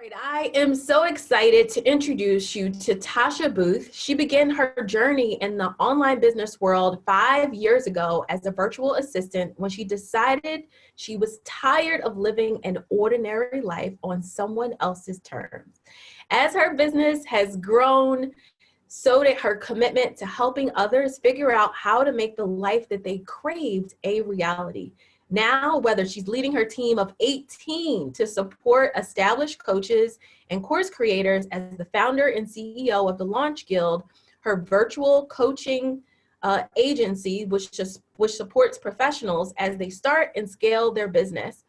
Right, I am so excited to introduce you to Tasha Booth. She began her journey in the online business world 5 years ago as a virtual assistant when she decided she was tired of living an ordinary life on someone else's terms. As her business has grown, so did her commitment to helping others figure out how to make the life that they craved a reality. Now, whether she's leading her team of 18 to support established coaches and course creators as the founder and CEO of the Launch Guild, her virtual coaching agency, which supports professionals as they start and scale their business.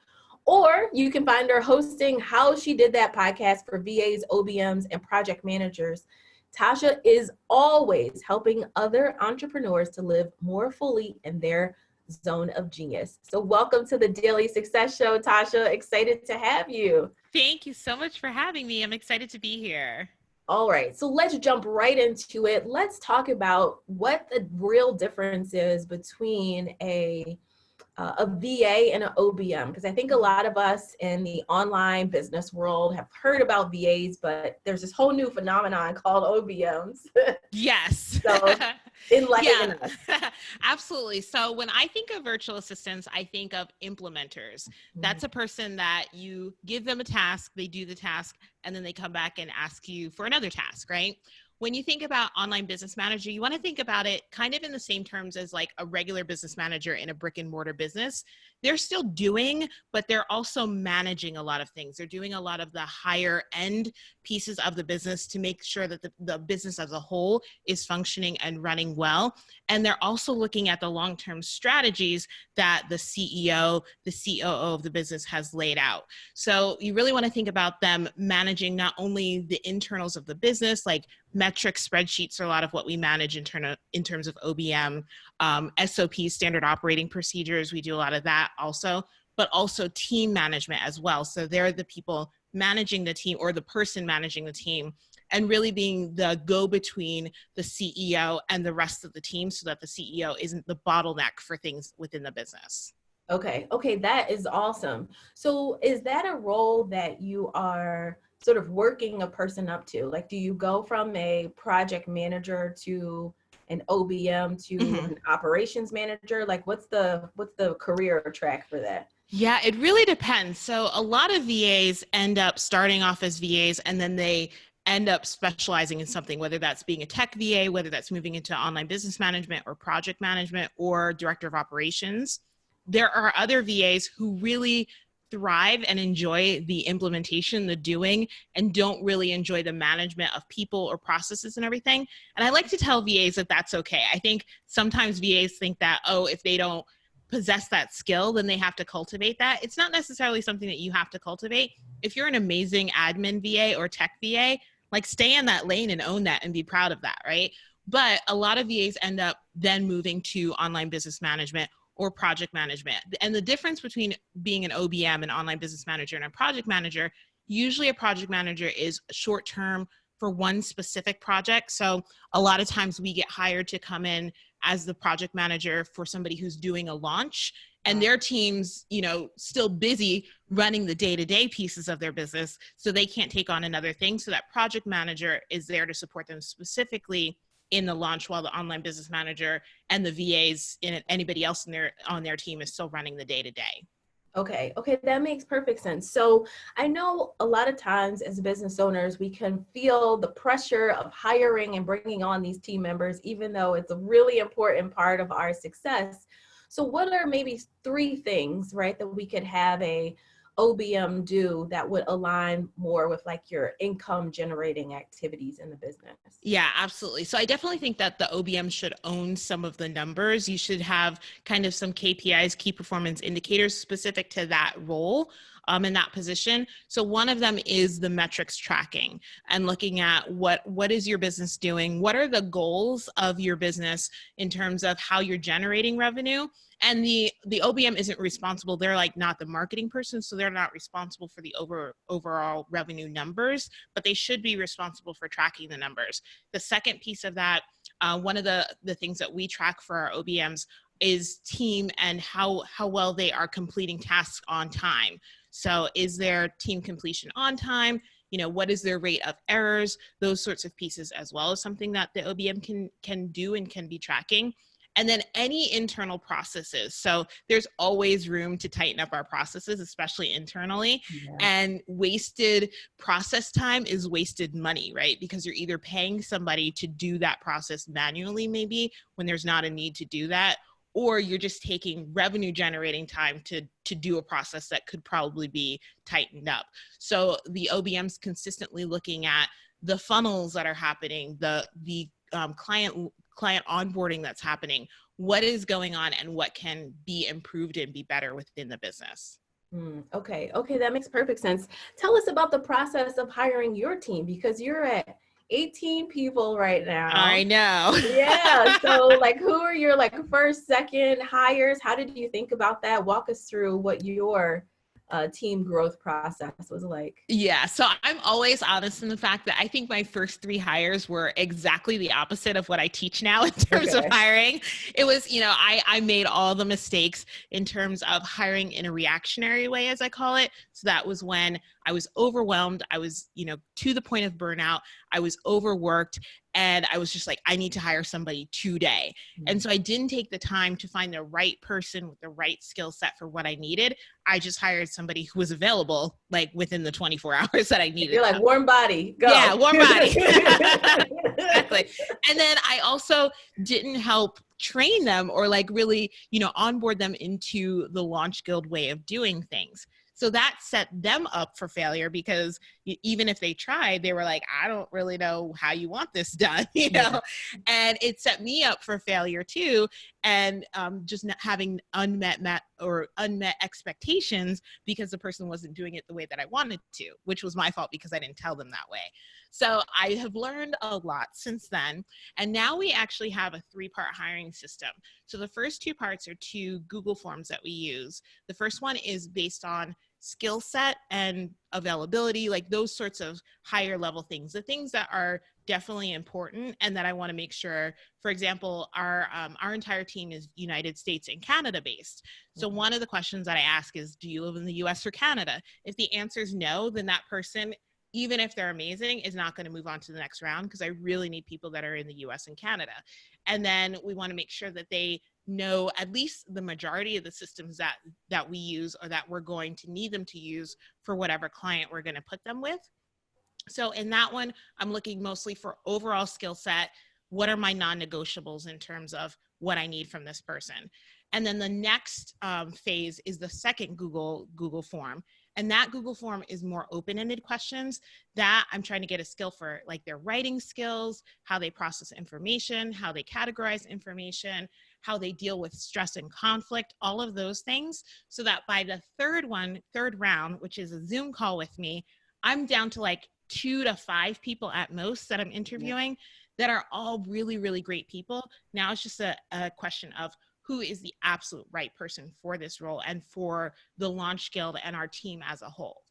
Or you can find her hosting How She Did That podcast for VAs, OBMs, and project managers. Tasha is always helping other entrepreneurs to live more fully in their zone of genius. So welcome to the Daily Success Show, Tasha. Excited to have you. Thank you so much for having me. I'm excited to be here. All right, so let's jump right into it. Let's talk about what the real difference is between a VA and an OBM, because I think a lot of us in the online business world have heard about VAs, but there's this whole new phenomenon called OBMs. Yes. So enlighten us. Absolutely. So when I think of virtual assistants, I think of implementers. That's a person that you give them a task, they do the task, and then they come back and ask you for another task, right? When you think about online business manager, you want to think about it kind of in the same terms as like a regular business manager in a brick and mortar business. They're still doing, but they're also managing a lot of things. They're doing a lot of the higher end pieces of the business to make sure that the business as a whole is functioning and running well. And they're also looking at the long-term strategies that the CEO, the COO of the business has laid out. So you really want to think about them managing not only the internals of the business, like metrics, spreadsheets are a lot of what we manage in terms of OBM, SOPs, standard operating procedures. We do a lot of that also, but also team management as well. So they're the people managing the team or the person managing the team and really being the go-between the CEO and the rest of the team so that the CEO isn't the bottleneck for things within the business. Okay, that is awesome. So is that a role that you are sort of working a person up to? Like, do you go from a project manager to an OBM to an operations manager? Like, what's the career track for that? Yeah, it really depends. So a lot of VAs end up starting off as VAs and then they end up specializing in something, whether that's being a tech VA, whether that's moving into online business management or project management or director of operations. There are other VAs who really thrive and enjoy the implementation, the doing, and don't really enjoy the management of people or processes and everything. And I like to tell VAs that that's okay. I think sometimes VAs think that, oh, if they don't possess that skill, then they have to cultivate that. It's not necessarily something that you have to cultivate. If you're an amazing admin VA or tech VA, like stay in that lane and own that and be proud of that, right? But a lot of VAs end up then moving to online business management or project management. And the difference between being an OBM, an online business manager, and a project manager, usually a project manager is short-term for one specific project. So a lot of times we get hired to come in as the project manager for somebody who's doing a launch and their team's, still busy running the day-to-day pieces of their business. So they can't take on another thing. So that project manager is there to support them specifically in the launch while the online business manager and the VAs and anybody else on their team is still running the day-to-day. Okay, that makes perfect sense. So I know a lot of times as business owners, we can feel the pressure of hiring and bringing on these team members, even though it's a really important part of our success. So what are maybe 3 things, right, that we could have a OBM do that would align more with like your income generating activities in the business? Yeah, absolutely. So I definitely think that the OBM should own some of the numbers. You should have kind of some KPIs, key performance indicators specific to that role in that position. So one of them is the metrics tracking and looking at what is your business doing? What are the goals of your business in terms of how you're generating revenue? And the OBM isn't responsible. They're like not the marketing person, so they're not responsible for the overall revenue numbers, but they should be responsible for tracking the numbers. The second piece of that, one of the things that we track for our OBMs is team and how well they are completing tasks on time. So is their team completion on time? What is their rate of errors? Those sorts of pieces as well is something that the OBM can do and can be tracking. And then any internal processes. So there's always room to tighten up our processes, especially internally. Yeah. And wasted process time is wasted money, right? Because you're either paying somebody to do that process manually, maybe when there's not a need to do that, or you're just taking revenue generating time to do a process that could probably be tightened up. So the OBM's consistently looking at the funnels that are happening, the client onboarding that's happening, what is going on and what can be improved and be better within the business. Okay, that makes perfect sense. Tell us about the process of hiring your team, because you're at 18 people right now. I know. Yeah, so like who are your first, second hires? How did you think about that? Walk us through what your team growth process was like. Yeah, so I'm always honest in the fact that I think my first 3 hires were exactly the opposite of what I teach now in terms of hiring. It was, I made all the mistakes in terms of hiring in a reactionary way, as I call it. So that was when I was overwhelmed. I was, to the point of burnout. I was overworked. And I was just like, I need to hire somebody today. And so I didn't take the time to find the right person with the right skill set for what I needed. I just hired somebody who was available within the 24 hours that I needed. You're like, warm body, go. Yeah, warm body. Exactly. And then I also didn't help train them or really, onboard them into the Launch Guild way of doing things. So that set them up for failure, because even if they tried, they were like, I don't really know how you want this done, and it set me up for failure too. And just not having unmet expectations because the person wasn't doing it the way that I wanted to, which was my fault because I didn't tell them that way. So I have learned a lot since then. And now we actually have a 3-part hiring system. So the first 2 parts are 2 Google forms that we use. The first one is based on skill set and availability, those sorts of higher level things, the things that are definitely important and that I want to make sure. For example, our entire team is United States and Canada based. So one of the questions that I ask is, do you live in the US or Canada? If the answer is no, then that person, even if they're amazing, is not going to move on to the next round, because I really need people that are in the US and Canada. And then we want to make sure that they know at least the majority of the systems that we use or that we're going to need them to use for whatever client we're going to put them with. So in that one, I'm looking mostly for overall skill set. What are my non-negotiables in terms of what I need from this person? And then the next phase is the second Google form. And that Google form is more open-ended questions that I'm trying to get a skill for, their writing skills, how they process information, how they categorize information, how they deal with stress and conflict, all of those things, so that by the third round, which is a Zoom call with me, I'm down to 2 to 5 people at most that I'm interviewing that are all really, really great people. Now it's just a question of who is the absolute right person for this role and for the Launch Guild and our team as a whole.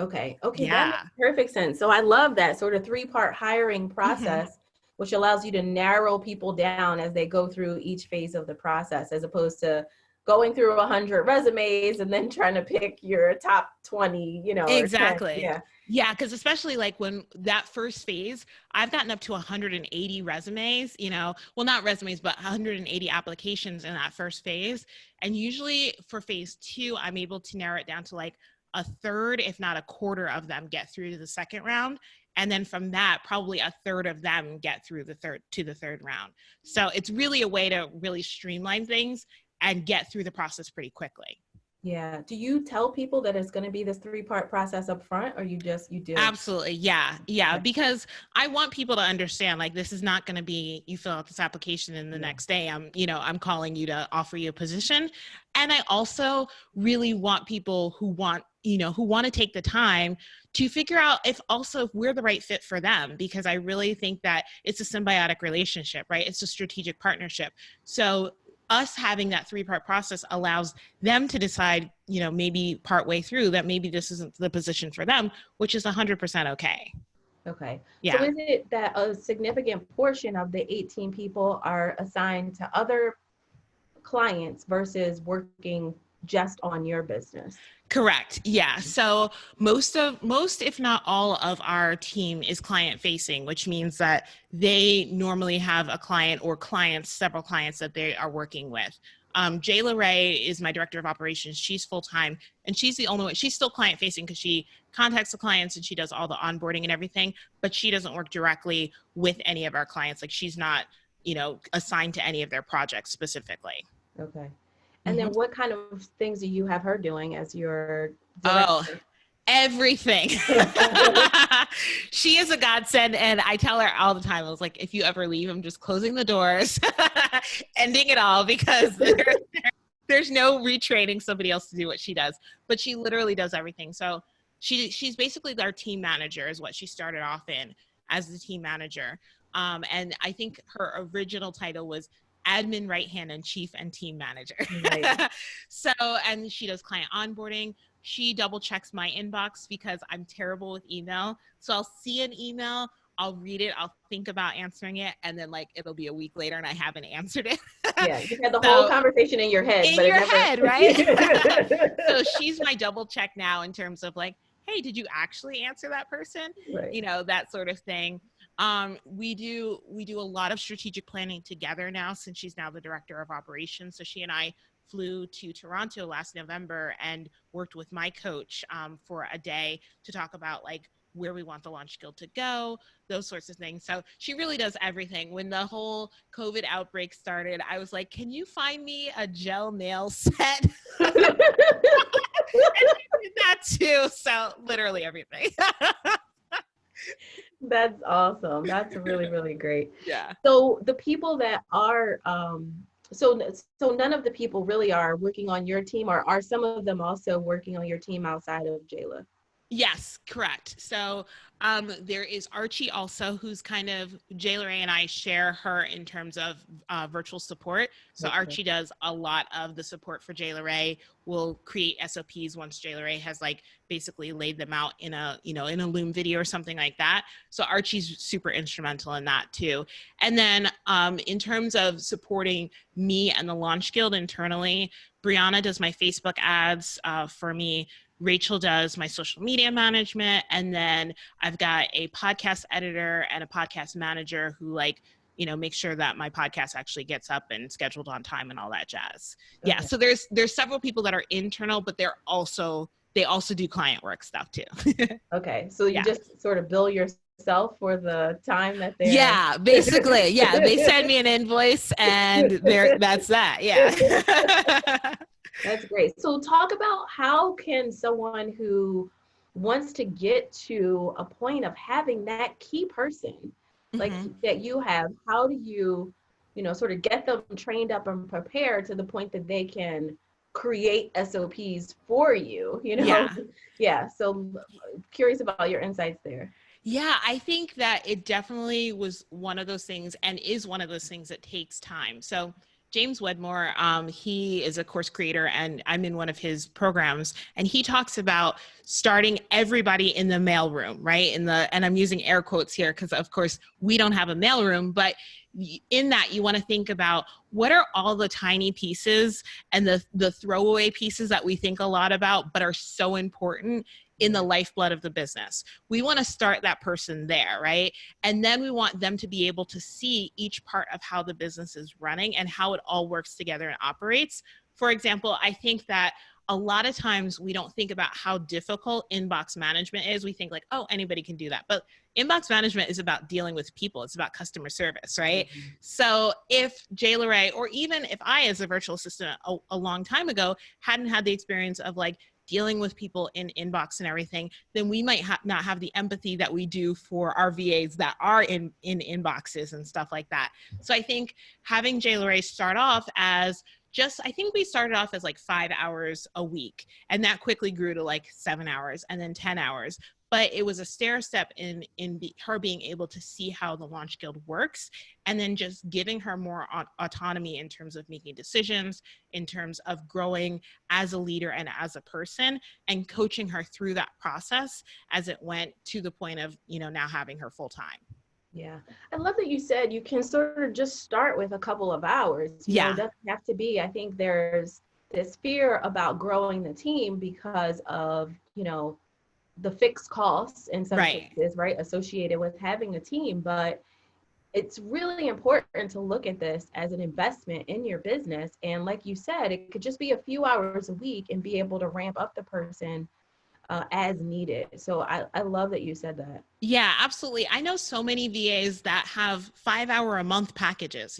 Okay, that makes perfect sense. So I love that sort of 3-part hiring process, which allows you to narrow people down as they go through each phase of the process, as opposed to going through 100 resumes and then trying to pick your top 20, Exactly. 10. Yeah, because especially when that first phase, I've gotten up to 180 resumes, well, not resumes, but 180 applications in that first phase. And usually for phase 2, I'm able to narrow it down to a third, if not a quarter of them get through to the second round. And then from that, probably a third of them get through the third round. So it's really a way to really streamline things and get through the process pretty quickly. Yeah. Do you tell people that it's going to be this 3-part process up front, or you do? Absolutely. Yeah. Because I want people to understand, this is not going to be, you fill out this application and the next day I'm calling you to offer you a position. And I also really want people who want to take the time to figure out if we're the right fit for them, because I really think that it's a symbiotic relationship, right? It's a strategic partnership. So us having that 3-part process allows them to decide, maybe partway through that maybe this isn't the position for them, which is 100% okay. Okay. Yeah. So is it that a significant portion of the 18 people are assigned to other clients versus working just on your business. Correct. Yeah. So most, if not all of our team is client facing, which means that they normally have a client or clients, several clients that they are working with. Jayla Ray is my director of operations. She's full-time and she's the only one. She's still client facing because she contacts the clients and she does all the onboarding and everything, but she doesn't work directly with any of our clients. Like she's not, assigned to any of their projects specifically. Okay. And then what kind of things do you have her doing as your director? Oh, everything. She is a godsend. And I tell her all the time, I was like, if you ever leave, I'm just closing the doors, ending it all, because there's no retraining somebody else to do what she does. But she literally does everything. So she's basically our team manager is what she started off in as the team manager. And I think her original title was admin right hand and chief and team manager. Right. So, and she does client onboarding. She double checks my inbox because I'm terrible with email. So I'll see an email, I'll read it, I'll think about answering it, and then like it'll be a week later and I haven't answered it. Yeah, you had the whole conversation in your head. Head, right? So she's my double check now in terms of like, hey, did you actually answer that person? Right. That sort of thing. We do a lot of strategic planning together now since she's now the director of operations. So she and I flew to Toronto last November and worked with my coach for a day to talk about like where we want the Launch Guild to go, those sorts of things. So she really does everything. When the whole COVID outbreak started, I was like, can you find me a gel nail set? And she did that too. So literally everything. That's awesome. That's really, really great. Yeah. So the people that are, so none of the people really are working on your team, or are some of them also working on your team outside of Jayla? Yes, correct. So there is Archie also, who's kind of, Jayla Ray and I share her in terms of virtual support. So okay. Archie does a lot of the support for Jayla Ray. We'll create SOPs once Jayla Ray has like basically laid them out in a, in a Loom video or something like that. So Archie's super instrumental in that too. And then in terms of supporting me and the Launch Guild internally, Brianna does my Facebook ads for me. Rachel does my social media management. And then I've got a podcast editor and a podcast manager who makes sure that my podcast actually gets up and scheduled on time and all that jazz. Okay. Yeah. So there's several people that are internal, but they also do client work stuff too. Okay. So you just sort of bill yourself for the time that they're. Yeah, basically. Yeah. They send me an invoice and that's that. Yeah. That's great. So talk about how can someone who wants to get to a point of having that key person like that you have, how do you, sort of get them trained up and prepared to the point that they can create SOPs for you, Yeah. Yeah. So curious about your insights there. Yeah, I think that it definitely was one of those things and is one of those things that takes time. So James Wedmore, he is a course creator and I'm in one of his programs, and he talks about starting everybody in the mailroom, right? And I'm using air quotes here because of course we don't have a mailroom, but in that you want to think about what are all the tiny pieces and the throwaway pieces that we think a lot about, but are so important in the lifeblood of the business. We want to start that person there, right? And then we want them to be able to see each part of how the business is running and how it all works together and operates. For example, I think that a lot of times we don't think about how difficult inbox management is. We think like, oh, anybody can do that. But inbox management is about dealing with people. It's about customer service, right? Mm-hmm. So if Jayla Ray, or even if I as a virtual assistant a long time ago hadn't had the experience of like dealing with people in inbox and everything, then we might not have the empathy that we do for our VAs that are in inboxes and stuff like that. So I think having Jayla Ray start off as I think we started off as like 5 hours a week, and that quickly grew to like 7 hours and then 10 hours. But it was a stair step in her being able to see how the Launch Guild works, and then just giving her more autonomy in terms of making decisions, in terms of growing as a leader and as a person, and coaching her through that process as it went to the point of, now having her full time. Yeah. I love that you said you can sort of just start with a couple of hours. It doesn't have to be. I think there's this fear about growing the team because of, the fixed costs in some Right. cases, right, associated with having a team. But it's really important to look at this as an investment in your business. And like you said, it could just be a few hours a week and be able to ramp up the person as needed. So I love that you said that. Yeah, absolutely. I know so many VAs that have 5 hour a month packages,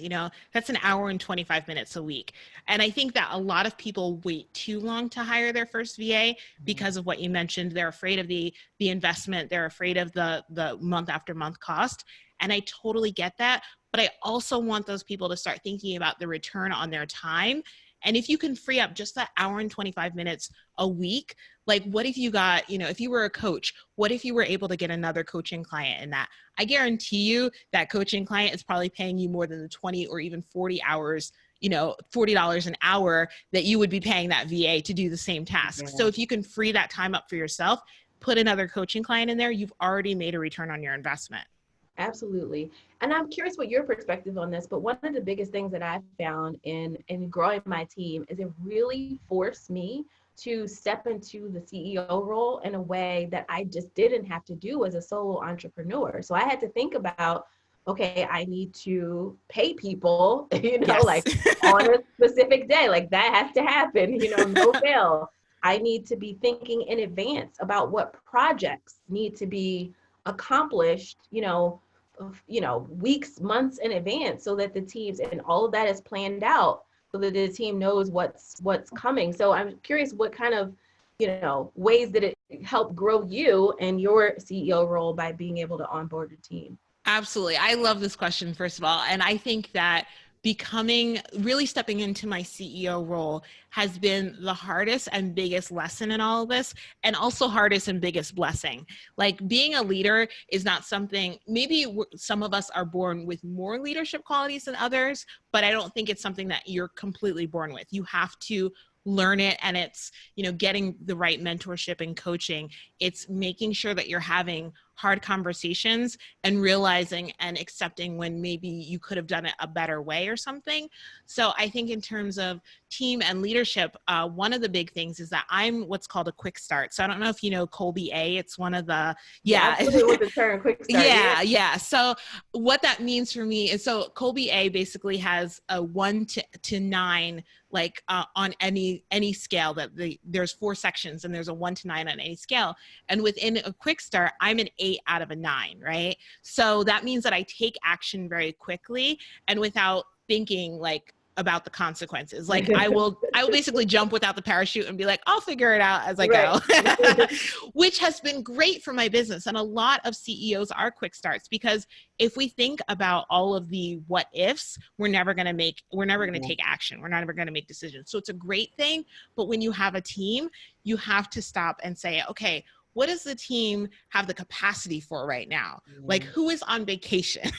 that's an hour and 25 minutes a week. And I think that a lot of people wait too long to hire their first VA because of what you mentioned. They're afraid of the investment. They're afraid of the month after month cost. And I totally get that. But I also want those people to start thinking about the return on their time. And if you can free up just that hour and 25 minutes a week, like what if you got, if you were a coach, what if you were able to get another coaching client in that? I guarantee you that coaching client is probably paying you more than the 20 or even 40 hours, $40 an hour that you would be paying that VA to do the same task. Yeah. So if you can free that time up for yourself, put another coaching client in there, you've already made a return on your investment. Absolutely. And I'm curious what your perspective on this, but one of the biggest things that I've found in growing my team is it really forced me to step into the CEO role in a way that I just didn't have to do as a solo entrepreneur. So I had to think about, okay, I need to pay people, Yes. like on a specific day, like that has to happen, no fail. I need to be thinking in advance about what projects need to be accomplished, weeks, months in advance, so that the teams and all of that is planned out, so that the team knows what's coming. So I'm curious what kind of, ways that it helped grow you and your CEO role by being able to onboard a team. Absolutely. I love this question, first of all. And I think that really stepping into my CEO role has been the hardest and biggest lesson in all of this, and also hardest and biggest blessing. Like being a leader is not something, maybe some of us are born with more leadership qualities than others, but I don't think it's something that you're completely born with. You have to learn it, and it's, getting the right mentorship and coaching. It's making sure that you're having hard conversations and realizing and accepting when maybe you could have done it a better way or something. So I think in terms of team and leadership, one of the big things is that I'm what's called a quick start. So I don't know if you know Colby A. It's one of the, Yeah, absolutely, with the term quick start. Yeah. So what that means for me is, so Colby A basically has a 1 to 9, like on any scale. That there's 4 sections, and there's a 1 to 9 on any scale. And within a quick start, I'm an 8 out of a 9, right? So that means that I take action very quickly and without thinking like about the consequences. Like I will basically jump without the parachute and be like, I'll figure it out as I go, which has been great for my business. And a lot of CEOs are quick starts, because if we think about all of the what ifs, we're never going to take action. We're never going to make decisions. So it's a great thing. But when you have a team, you have to stop and say, okay, what does the team have the capacity for right now? Like, who is on vacation?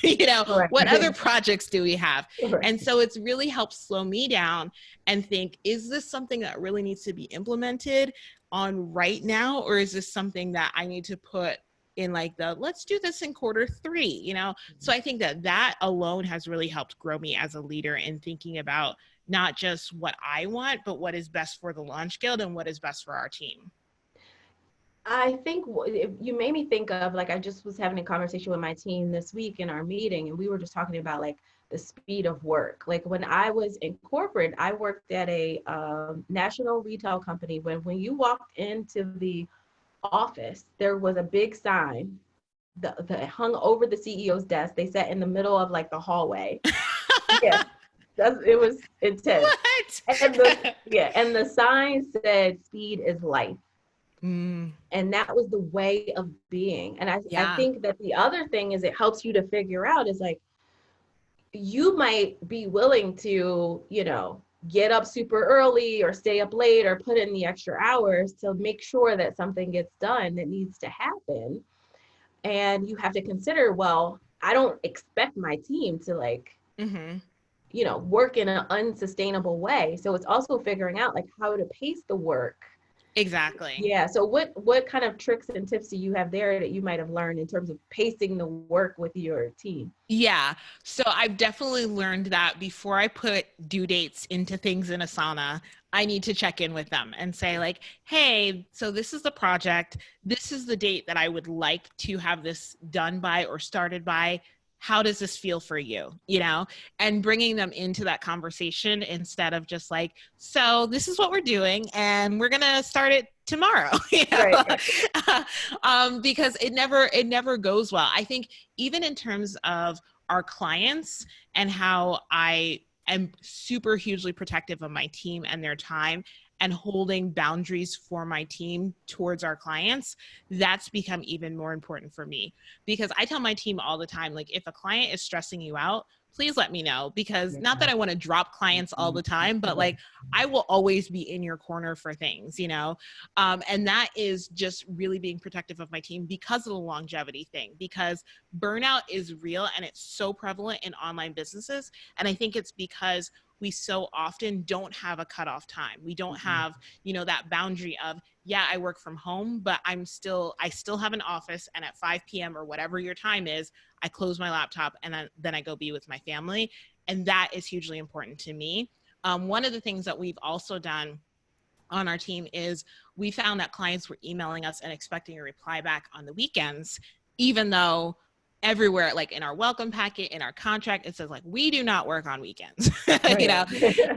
What other projects do we have? And so it's really helped slow me down and think, is this something that really needs to be implemented on right now? Or is this something that I need to put in like let's do this in Q3, So I think that alone has really helped grow me as a leader in thinking about not just what I want, but what is best for the Launch Guild and what is best for our team. I think you made me think of, like, I just was having a conversation with my team this week in our meeting, and we were just talking about like the speed of work. Like when I was in corporate, I worked at a national retail company. When you walked into the office, there was a big sign that hung over the CEO's desk. They sat in the middle of like the hallway. Yeah, it was intense. What? And the sign said, "Speed is life." Mm. And that was the way of being. And I think that the other thing is it helps you to figure out is like, you might be willing to, get up super early or stay up late or put in the extra hours to make sure that something gets done that needs to happen. And you have to consider, well, I don't expect my team to like, work in an unsustainable way. So it's also figuring out like how to pace the work. Exactly. Yeah. So what kind of tricks and tips do you have there that you might have learned in terms of pacing the work with your team? Yeah. So I've definitely learned that before I put due dates into things in Asana, I need to check in with them and say like, hey, so this is the project. This is the date that I would like to have this done by or started by. How does this feel for you? You know, and bringing them into that conversation instead of just like, so this is what we're doing and we're going to start it tomorrow, you know? Right. Because it never goes well. I think even in terms of our clients and how I am super hugely protective of my team and their time and holding boundaries for my team towards our clients, that's become even more important for me. Because I tell my team all the time, like, if a client is stressing you out, please let me know. Because not that I want to drop clients all the time, but like, I will always be in your corner for things, you know? And that is just really being protective of my team because of the longevity thing, because burnout is real and it's so prevalent in online businesses. And I think it's because we so often don't have a cutoff time. We don't have, you know, that boundary of, yeah, I work from home, but I still have an office, and at 5 p.m. or whatever your time is, I close my laptop and then I go be with my family. And that is hugely important to me. One of the things that we've also done on our team is we found that clients were emailing us and expecting a reply back on the weekends, even though everywhere, like in our welcome packet, in our contract, it says like, we do not work on weekends, you know?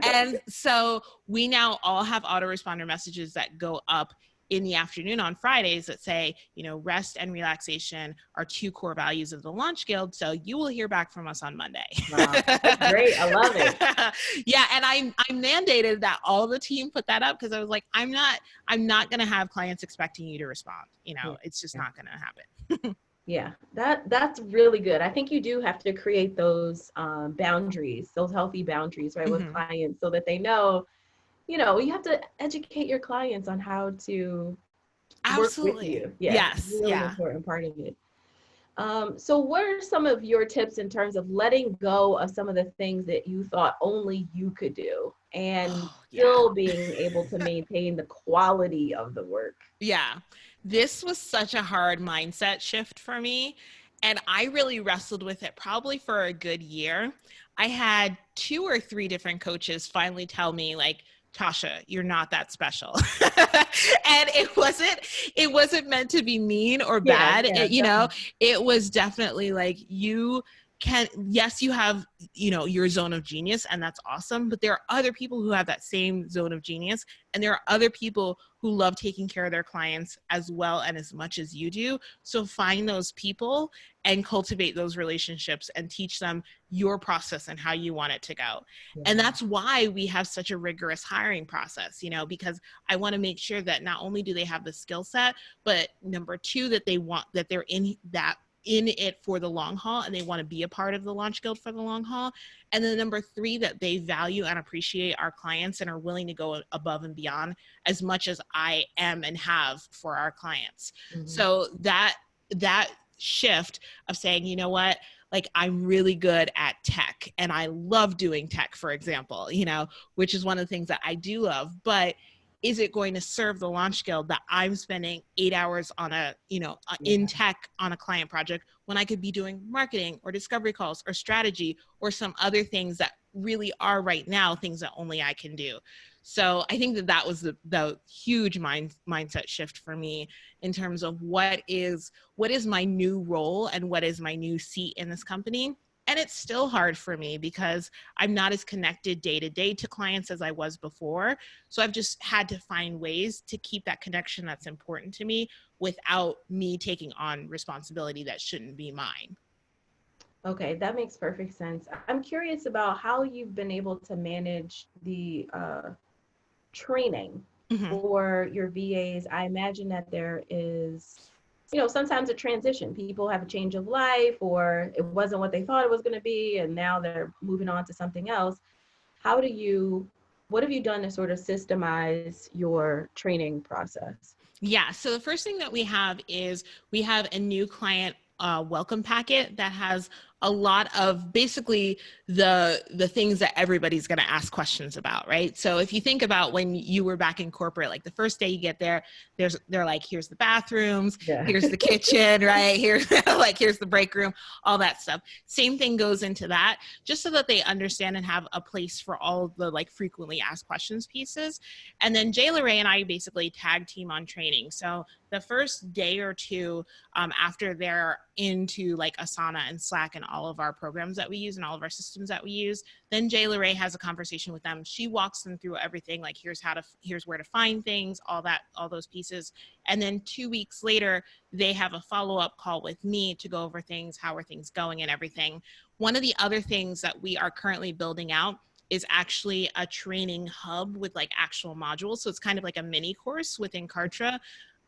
And so we now all have autoresponder messages that go up in the afternoon on Fridays that say, you know, rest and relaxation are 2 core values of the Launch Guild. So you will hear back from us on Monday. Wow, that's great. I love it. Yeah. And I mandated that all the team put that up because I was like, I'm not going to have clients expecting you to respond. You know, it's just not going to happen. Yeah, that's really good. I think you do have to create those boundaries, those healthy boundaries, right, with clients, so that they know, you know, you have to educate your clients on how to work with you. Yeah, Yes. really important part of it. So what are some of your tips in terms of letting go of some of the things that you thought only you could do and still being able to maintain the quality of the work? Yeah. This was such a hard mindset shift for me. And I really wrestled with it probably for a good year. I had 2 or 3 different coaches finally tell me like, Tasha, you're not that special. And it wasn't meant to be mean or bad. You know, it was definitely like, yes, you have, you know, your zone of genius, and that's awesome. But there are other people who have that same zone of genius. And there are other people who love taking care of their clients as well and as much as you do. So find those people and cultivate those relationships and teach them your process and how you want it to go. And that's why we have such a rigorous hiring process, you know, because I want to make sure that not only do they have the skill set, but number 2, that they're in it for the long haul and they want to be a part of the Launch Guild for the long haul. And then number 3, that they value and appreciate our clients and are willing to go above and beyond as much as I am and have for our clients. So that shift of saying, you know what, like, I'm really good at tech and I love doing tech, for example, you know, which is one of the things that I do love, but is it going to serve the Launch Guild that I'm spending 8 hours on in tech on a client project when I could be doing marketing or discovery calls or strategy or some other things that really are right now things that only I can do. So I think that was the huge mindset shift for me in terms of what is my new role and what is my new seat in this company. And it's still hard for me because I'm not as connected day to day to clients as I was before. So I've just had to find ways to keep that connection that's important to me without me taking on responsibility that shouldn't be mine. Okay, that makes perfect sense. I'm curious about how you've been able to manage the training for your VAs. I imagine that there is, you know, sometimes a transition. People have a change of life, or it wasn't what they thought it was going to be, and now they're moving on to something else. What have you done to sort of systemize your training process? Yeah. So the first thing that we have is we have a new client welcome packet that has a lot of basically the things that everybody's going to ask questions about, right? So if you think about when you were back in corporate, like the first day you get there, they're like, here's the bathrooms, Yeah. here's the kitchen, right? Here's like, here's the break room, all that stuff. Same thing goes into that, just so that they understand and have a place for all the like frequently asked questions pieces. And then Jayla Ray and I basically tag team on training. So the first day or two after they're into like Asana and Slack and all of our programs that we use and all of our systems that we use, then Jayla Ray has a conversation with them. She walks them through everything, like here's where to find things, all those pieces. And then 2 weeks later, they have a follow-up call with me to go over things, how are things going and everything. One of the other things that we are currently building out is actually a training hub with like actual modules. So it's kind of like a mini course within Kartra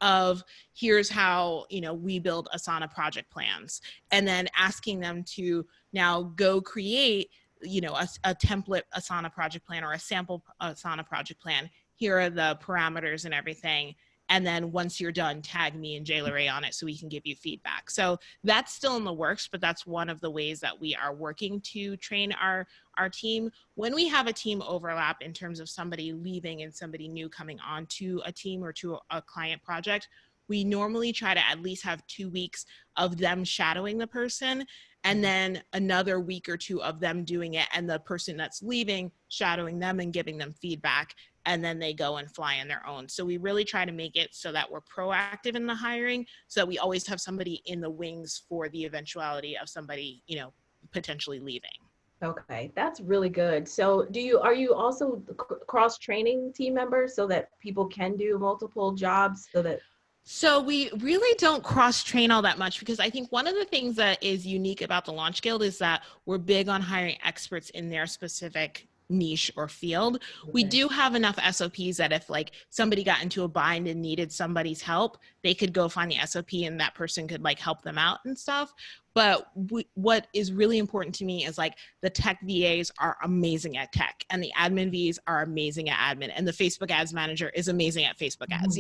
of here's how, we build Asana project plans, and then asking them to now go create, a template Asana project plan or a sample Asana project plan. Here are the parameters and everything. And then once you're done, tag me and Jayla Ray on it so we can give you feedback. So that's still in the works, but that's one of the ways that we are working to train our team. When we have a team overlap in terms of somebody leaving and somebody new coming onto a team or to a client project, we normally try to at least have 2 weeks of them shadowing the person, and then another week or two of them doing it and the person that's leaving shadowing them and giving them feedback, and then they go and fly on their own. So we really try to make it so that we're proactive in the hiring, so that we always have somebody in the wings for the eventuality of somebody, potentially leaving. Okay, that's really good. So are you also cross-training team members so that people can do multiple jobs So we really don't cross-train all that much, because I think one of the things that is unique about the Launch Guild is that we're big on hiring experts in their specific niche or field. We do have enough SOPs that if like somebody got into a bind and needed somebody's help, they could go find the SOP and that person could like help them out and stuff. But what is really important to me is like the tech VAs are amazing at tech, and the admin VAs are amazing at admin, and the Facebook ads manager is amazing at Facebook ads,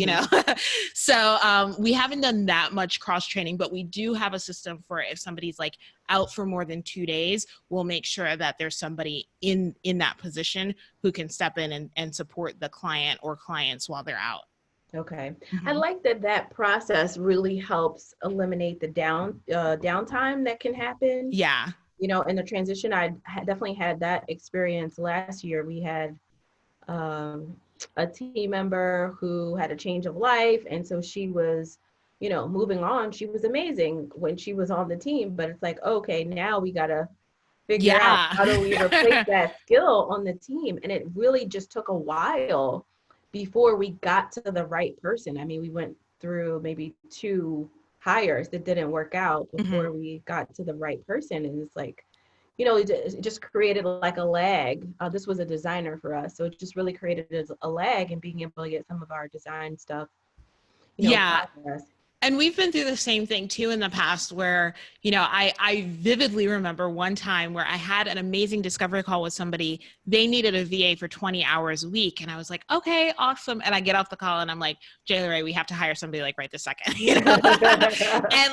So we haven't done that much cross training, but we do have a system for if somebody's like out for more than 2 days, we'll make sure that there's somebody in that position who can step in and support the client or clients while they're out. Okay. I like that process really helps eliminate the downtime that can happen. Yeah. In the transition, I definitely had that experience last year. We had a team member who had a change of life. And so she was, moving on. She was amazing when she was on the team, but it's like, okay, now we got to figure out how do we replace that skill on the team. And it really just took a while before we got to the right person. I mean, we went through maybe 2 hires that didn't work out before we got to the right person. And it's like, it just created like a lag. This was a designer for us. So it just really created a lag in being able to get some of our design stuff, processed. And we've been through the same thing too in the past where, I vividly remember one time where I had an amazing discovery call with somebody. They needed a VA for 20 hours a week. And I was like, okay, awesome. And I get off the call and I'm like, Jayla Ray, we have to hire somebody like right this second, and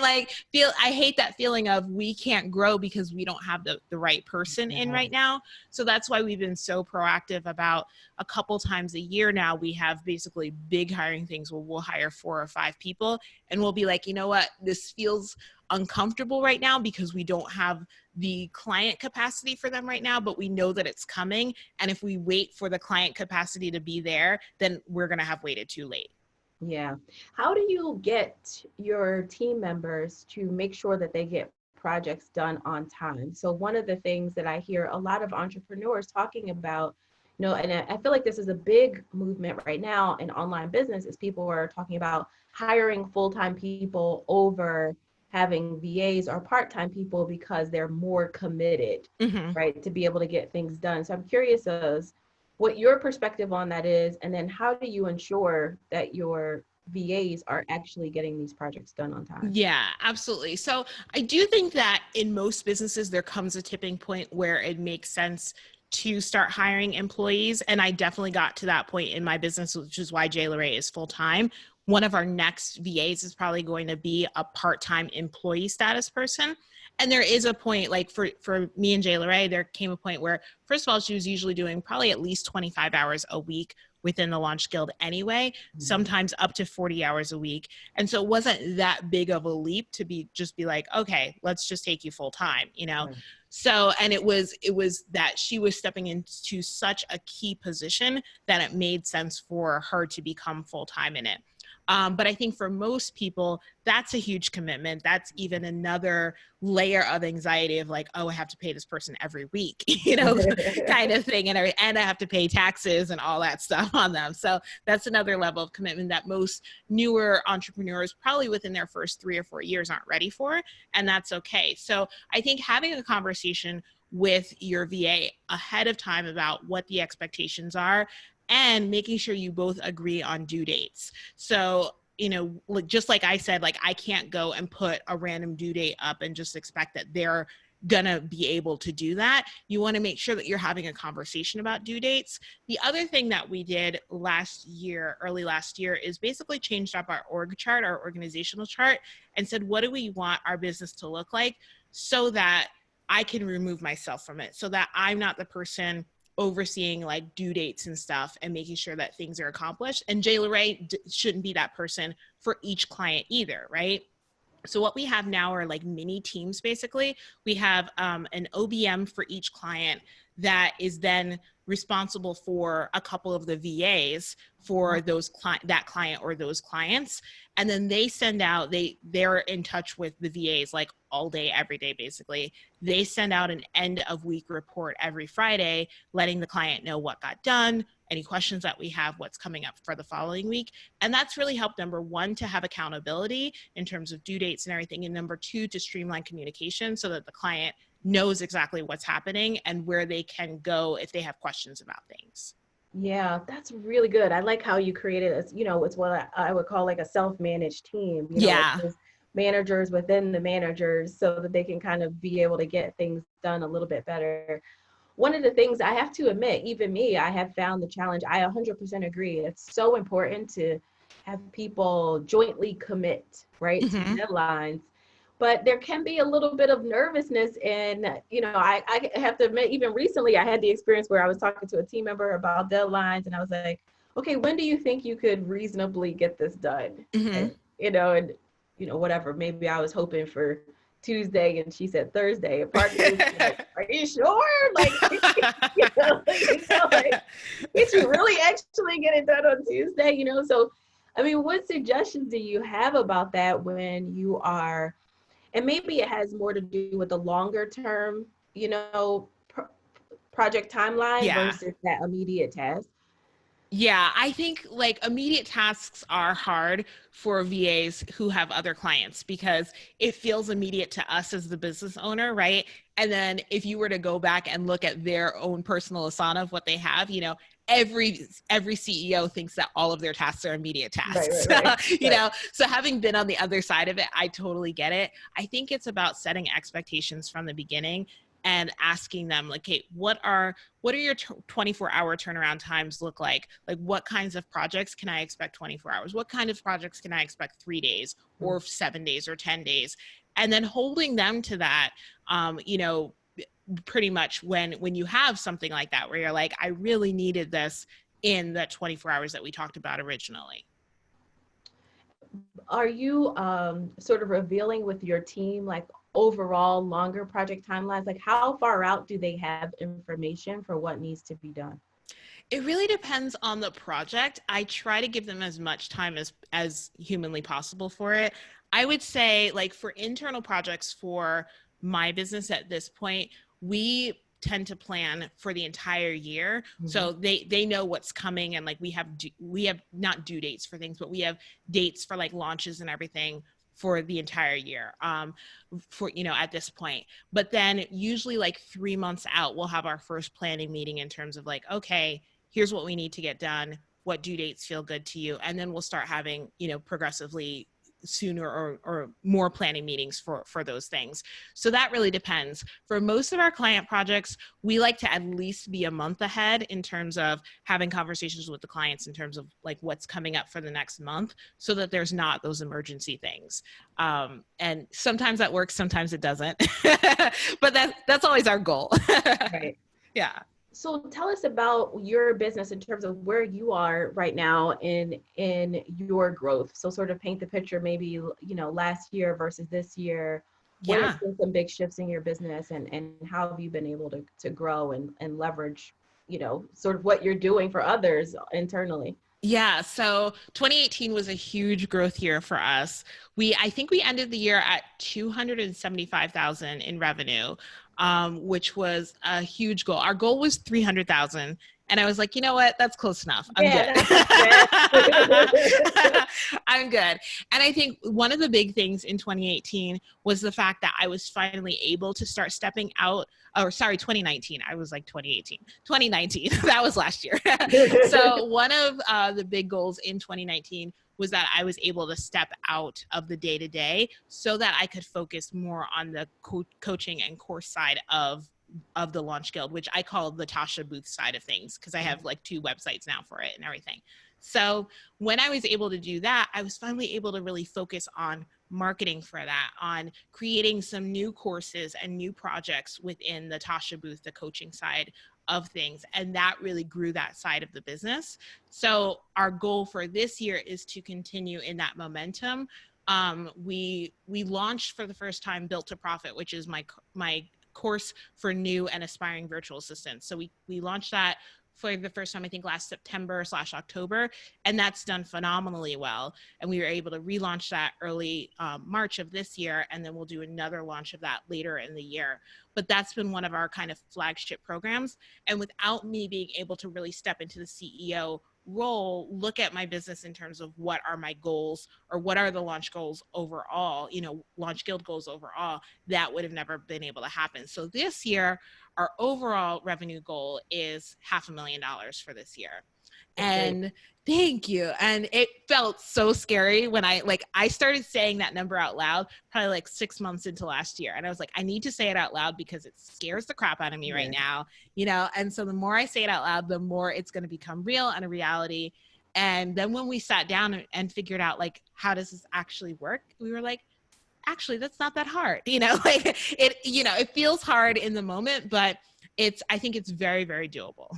like I hate that feeling of we can't grow because we don't have the right person in right now. So that's why we've been so proactive about a couple times a year now. We have basically big hiring things where we'll hire 4 or 5 people. And we'll be like, you know what, this feels uncomfortable right now because we don't have the client capacity for them right now, but we know that it's coming. And if we wait for the client capacity to be there, then we're going to have waited too late. Yeah. How do you get your team members to make sure that they get projects done on time? So one of the things that I hear a lot of entrepreneurs talking about, and I feel like this is a big movement right now in online business, is people are talking about hiring full-time people over having VAs or part-time people because they're more committed, right, to be able to get things done. So I'm curious as what your perspective on that is, and then how do you ensure that your VAs are actually getting these projects done on time? Yeah, absolutely. So I do think that in most businesses, there comes a tipping point where it makes sense to start hiring employees. And I definitely got to that point in my business, which is why Jayla Ray is full-time. one of our next VAs is probably going to be a part-time employee status person. And there is a point, like for me and Jay Lorraine, there came a point where, first of all, she was usually doing probably at least 25 hours a week within the Launch Guild anyway, sometimes up to 40 hours a week. And so it wasn't that big of a leap to just be like, okay, let's just take you full time, you know? Right. So, and it was that she was stepping into such a key position that it made sense for her to become full time in it. But I think for most people, that's a huge commitment. That's even another layer of anxiety of like, oh, I have to pay this person every week, you know, kind of thing. And I have to pay taxes and all that stuff on them. So that's another level of commitment that most newer entrepreneurs probably within their first 3 or 4 years aren't ready for. And that's okay. So I think having a conversation with your VA ahead of time about what the expectations are, and making sure you both agree on due dates. So, you know, just like I said, like I can't go and put a random due date up and just expect that they're gonna be able to do that. You want to make sure that you're having a conversation about due dates. The other thing that we did early last year, is basically changed up our org chart, our organizational chart, and said, what do we want our business to look like so that I can remove myself from it, so that I'm not the person overseeing like due dates and stuff and making sure that things are accomplished. And Jay Lorraine shouldn't be that person for each client either, right? So what we have now are like mini teams, basically. We have an OBM for each client that is then responsible for a couple of the VAs for that client or those clients. And then they send out, they're in touch with the VAs like all day, every day, basically. They send out an end of week report every Friday, letting the client know what got done, any questions that we have, what's coming up for the following week. And that's really helped, number one, to have accountability in terms of due dates and everything. And number two, to streamline communication so that the client knows exactly what's happening and where they can go if they have questions about things. Yeah, that's really good. I like how you created a, you know, it's what I would call like a self-managed team, you know, yeah. like managers within the managers so that they can kind of be able to get things done a little bit better. One of the things I have to admit, even me, I have found the challenge. I 100% agree. It's so important to have people jointly commit, right, to deadlines. But there can be a little bit of nervousness. And, you know, I have to admit, even recently, I had the experience where I was talking to a team member about deadlines. And I was like, okay, when do you think you could reasonably get this done? And, you know, whatever, maybe I was hoping for Tuesday and she said Thursday. And part of me was like, are you sure? Like, like, did you really actually get it done on Tuesday? You know, so, I mean, what suggestions do you have about that when you are, and maybe it has more to do with the longer term, you know, project timeline versus that immediate task? Yeah, I think like immediate tasks are hard for VAs who have other clients because it feels immediate to us as the business owner, right? And then if you were to go back and look at their own personal Asana of what they have, you know, every CEO thinks that all of their tasks are immediate tasks. Right. You know, so having been on the other side of it, I totally get it. I think it's about setting expectations from the beginning and asking them like, hey, what are your 24-hour turnaround times look like? Like what kinds of projects can I expect 24 hours? What kind of projects can I expect 3 days or 7 days or 10 days? And then holding them to that, you know, pretty much when you have something like that, where you're like, I really needed this in the 24 hours that we talked about originally. Are you sort of revealing with your team, like overall longer project timelines? Like how far out do they have information for what needs to be done? It really depends on the project. I try to give them as much time as humanly possible for it. I would say like for internal projects for my business at this point, we tend to plan for the entire year. So they know what's coming, and like we have not due dates for things, but we have dates for like launches and everything for the entire year, for, you know, at this point. But then usually like 3 months out, we'll have our first planning meeting in terms of like, okay, here's what we need to get done. What due dates feel good to you? And then we'll start having, you know, progressively sooner or more planning meetings for those things. So that really depends. For most of our client projects, we like to at least be a month ahead in terms of having conversations with the clients in terms of like what's coming up for the next month, so that there's not those emergency things. And sometimes that works, sometimes it doesn't. But that's always our goal. Right. Yeah. So tell us about your business in terms of where you are right now in your growth. So sort of paint the picture, maybe, you know, last year versus this year. What Yeah. have been some big shifts in your business, and how have you been able to grow and leverage, you know, sort of what you're doing for others internally? Yeah, so 2018 was a huge growth year for us. I think we ended the year at 275,000 in revenue, which was a huge goal. Our goal was 300,000. And I was like, you know what? That's close enough. I'm Yeah, good. that's I'm good. And I think one of the big things in 2018 was the fact that I was finally able to start stepping out. Or sorry, 2019. I was like 2018. 2019. That was last year. So one of the big goals in 2019 was that I was able to step out of the day-to-day so that I could focus more on the coaching and course side of the Launch Guild, which I call the Tasha Booth side of things, because I have like 2 websites now for it and everything. So when I was able to do that, I was finally able to really focus on marketing for that, on creating some new courses and new projects within the Tasha Booth, the coaching side of things. And that really grew that side of the business. So our goal for this year is to continue in that momentum. We launched for the first time Built to Profit, which is my course for new and aspiring virtual assistants. So we launched that for the first time, I think last September/October, and that's done phenomenally well. And we were able to relaunch that early March of this year, and then we'll do another launch of that later in the year. But that's been one of our kind of flagship programs. And without me being able to really step into the CEO role, look at my business in terms of what are my goals or what are the launch goals overall, you know, Launch Guild goals overall, that would have never been able to happen. So this year, our overall revenue goal is $500,000 for this year. And thank you. And it felt so scary when I started saying that number out loud, probably like 6 months into last year. And I was like, I need to say it out loud because it scares the crap out of me right now, you know? And so the more I say it out loud, the more it's going to become real and a reality. And then when we sat down and figured out like, how does this actually work? We were like, actually, that's not that hard. You know, like it feels hard in the moment, but I think it's very, very doable.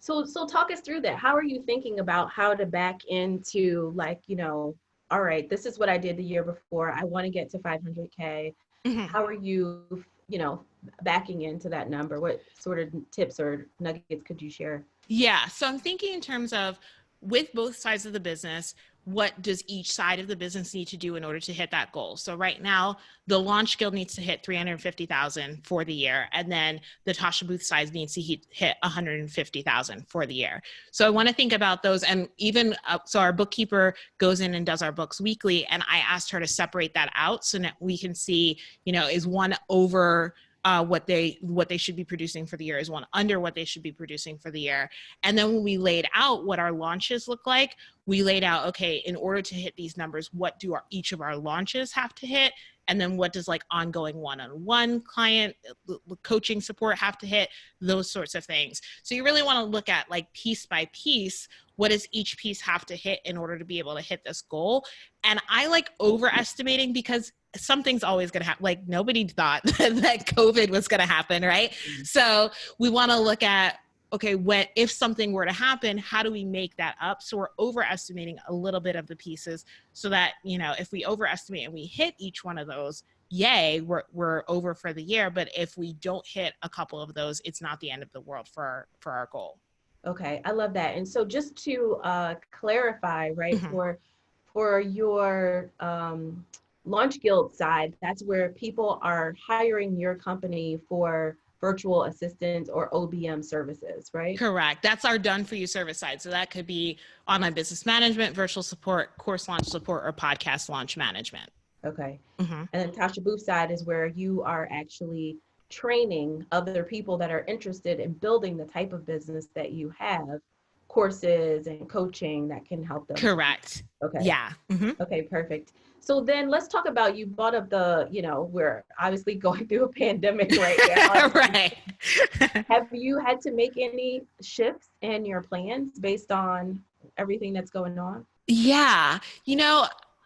So talk us through that. How are you thinking about how to back into, like, you know, all right, this is what I did the year before. I want to get to 500K. Mm-hmm. How are you, you know, backing into that number? What sort of tips or nuggets could you share? Yeah. So I'm thinking in terms of, with both sides of the business, what does each side of the business need to do in order to hit that goal? So right now, the Launch Guild needs to hit 350,000 for the year. And then the Tasha Booth side needs to hit 150,000 for the year. So I want to think about those. And even, so our bookkeeper goes in and does our books weekly. And I asked her to separate that out so that we can see, you know, is one over what they should be producing for the year, is one under what they should be producing for the year. And then when we laid out what our launches look like, we laid out, okay, in order to hit these numbers, what do each of our launches have to hit? And then what does like ongoing one-on-one client coaching support have to hit? Those sorts of things. So you really want to look at like piece by piece, what does each piece have to hit in order to be able to hit this goal? And I like overestimating because something's always going to happen. Like nobody thought that COVID was going to happen, right? Mm-hmm. So we want to look at, okay, if something were to happen, how do we make that up? So we're overestimating a little bit of the pieces so that, you know, if we overestimate and we hit each one of those, yay, we're over for the year. But if we don't hit a couple of those, it's not the end of the world for our goal. Okay, I love that. And so just to clarify, right, mm-hmm. for your Launch Guild side, that's where people are hiring your company for virtual assistants or OBM services, right? Correct. That's our done for you service side. So that could be online business management, virtual support, course launch support, or podcast launch management. Okay. Mm-hmm. And then Tasha Booth side is where you are actually training other people that are interested in building the type of business that you have, courses and coaching that can help them. Correct. Okay. Yeah. Mm-hmm. Okay, perfect. So then let's talk about, you brought up we're obviously going through a pandemic right now. Right. Have you had to make any shifts in your plans based on everything that's going on? Yeah.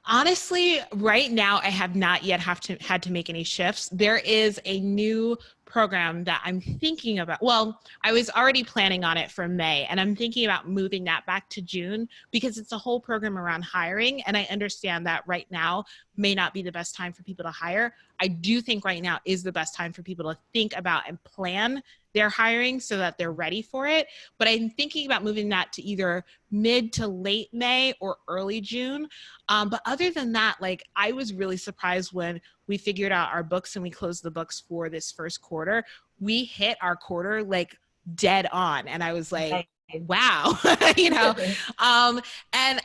Honestly, right now I have not yet had to make any shifts. There is a new program that I'm thinking about. Well, I was already planning on it for May, and I'm thinking about moving that back to June because it's a whole program around hiring. And I understand that right now may not be the best time for people to hire. I do think right now is the best time for people to think about and plan their hiring so that they're ready for it. But I'm thinking about moving that to either mid to late May or early June. But other than that, like, I was really surprised when we figured out our books and we closed the books for this first quarter. We hit our quarter like dead on. And I was like, wow, and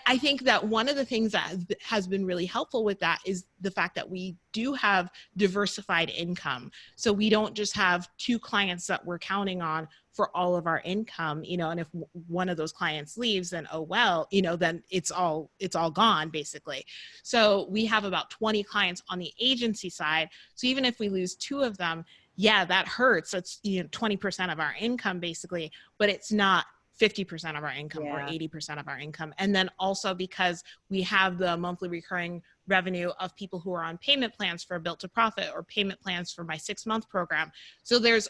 I think that one of the things that has been really helpful with that is the fact that we do have diversified income. So we don't just have two clients that we're counting on for all of our income, and if one of those clients leaves, then, oh, well, then it's all gone basically. So we have about 20 clients on the agency side. So even if we lose two of them, yeah, that hurts. It's 20% of our income basically, but it's not 50% of our income or 80% of our income. And then also because we have the monthly recurring revenue of people who are on payment plans for Built to Profit or payment plans for my 6-month program. So there's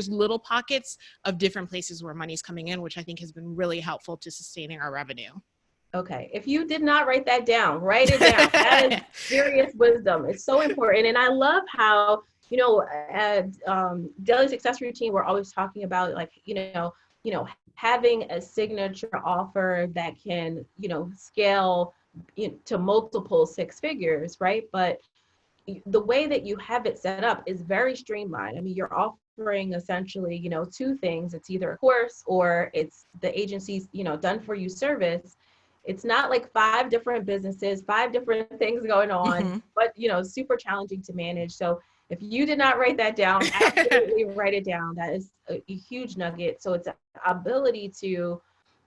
little pockets of different places where money's coming in, which I think has been really helpful to sustaining our revenue. Okay. If you did not write that down, write it down. That is serious wisdom. It's so important. And I love how, at Daily Success Routine, we're always talking about having a signature offer that can, scale to multiple 6 figures, right? But the way that you have it set up is very streamlined. I mean, you're offering essentially, 2 things. It's either a course or it's the agency's, done for you service. It's not like 5 different businesses, 5 different things going on, but, super challenging to manage. So if you did not write that down, absolutely write it down. That is a huge nugget. So it's an ability to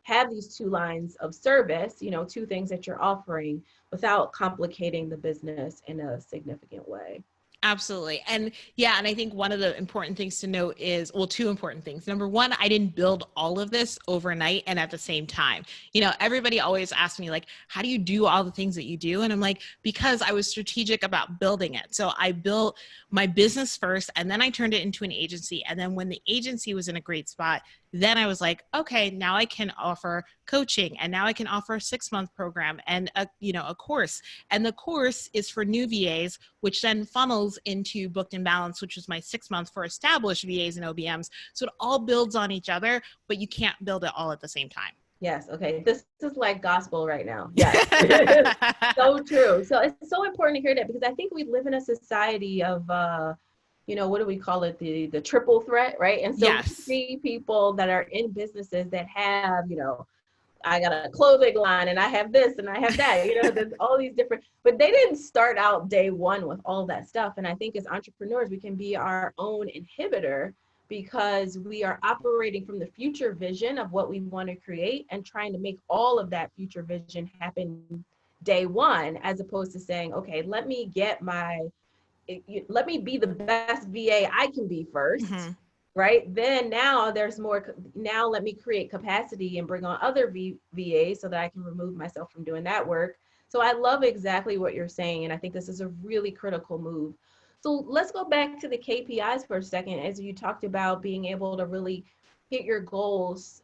have these 2 lines of service, 2 things that you're offering without complicating the business in a significant way. Absolutely. And I think one of the important things to note is, 2 important things. Number one, I didn't build all of this overnight and at the same time. Everybody always asks me, like, how do you do all the things that you do? And I'm like, because I was strategic about building it. So I built my business first, and then I turned it into an agency. And then when the agency was in a great spot, then I was like, okay, now I can offer coaching, and now I can offer a 6-month program and a course. And the course is for new VAs, which then funnels into Booked and Balanced, which is my 6-month for established VAs and OBMs. So it all builds on each other, but you can't build it all at the same time. Yes. Okay. This is like gospel right now. Yes. So true. So it's so important to hear that, because I think we live in a society of, what do we call it? The triple threat, right? And so we see people that are in businesses that have, I got a clothing line and I have this and I have that, there's all these different, but they didn't start out day one with all that stuff. And I think as entrepreneurs, we can be our own inhibitor, because we are operating from the future vision of what we want to create and trying to make all of that future vision happen day one, as opposed to saying, okay, let me be the best VA I can be first. Right? Then now there's more. Now let me create capacity and bring on other VAs so that I can remove myself from doing that work. So I love exactly what you're saying. And I think this is a really critical move. So let's go back to the KPIs for a second. As you talked about being able to really hit your goals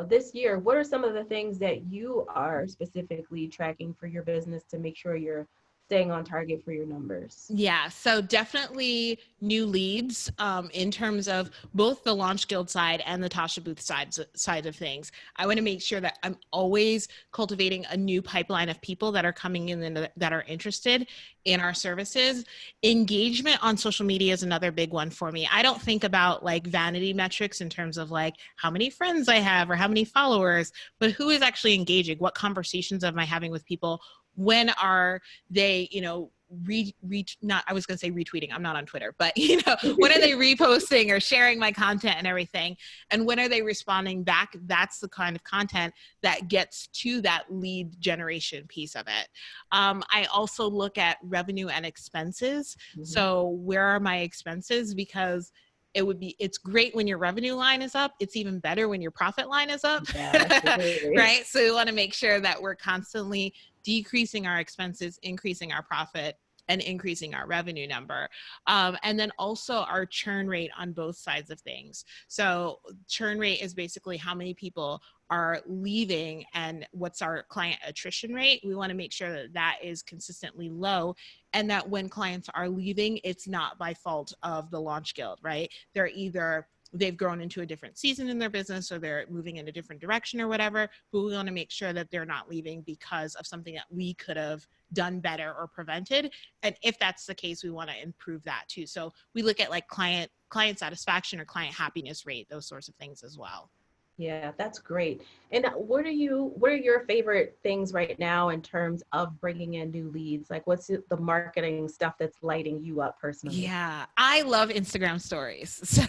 this year, what are some of the things that you are specifically tracking for your business to make sure you're staying on target for your numbers? Yeah, so definitely new leads in terms of both the Launch Guild side and the Tasha Booth side of things. I want to make sure that I'm always cultivating a new pipeline of people that are coming in and that are interested in our services. Engagement on social media is another big one for me. I don't think about like vanity metrics in terms of like how many friends I have or how many followers, but who is actually engaging? What conversations am I having with people? When are they, I was going to say retweeting, I'm not on Twitter, but when are they reposting or sharing my content and everything? And when are they responding back? That's the kind of content that gets to that lead generation piece of it. I also look at revenue and expenses. Mm-hmm. So where are my expenses? Because it's great when your revenue line is up. It's even better when your profit line is up. Yeah, right? So we want to make sure that we're constantly decreasing our expenses, increasing our profit, and increasing our revenue number. And then also our churn rate on both sides of things. So churn rate is basically how many people are leaving and what's our client attrition rate. We want to make sure that that is consistently low, and that when clients are leaving, it's not by fault of the launch guild, right? They've grown into a different season in their business, or they're moving in a different direction or whatever, but we want to make sure that they're not leaving because of something that we could have done better or prevented. And if that's the case, we want to improve that too. So we look at like client satisfaction or client happiness rate, those sorts of things as well. Yeah, that's great. And what are your favorite things right now in terms of bringing in new leads? Like, what's the marketing stuff that's lighting you up personally? Yeah, I love Instagram stories. So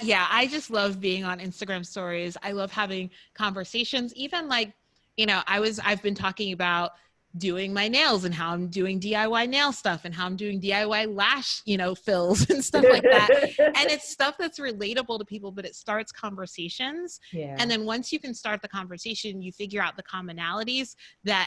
yeah, I just love being on Instagram stories. I love having conversations, even like, I've been talking about doing my nails and how I'm doing DIY nail stuff and how I'm doing DIY lash, fills and stuff like that. And it's stuff that's relatable to people, but it starts conversations. Yeah. And then once you can start the conversation, you figure out the commonalities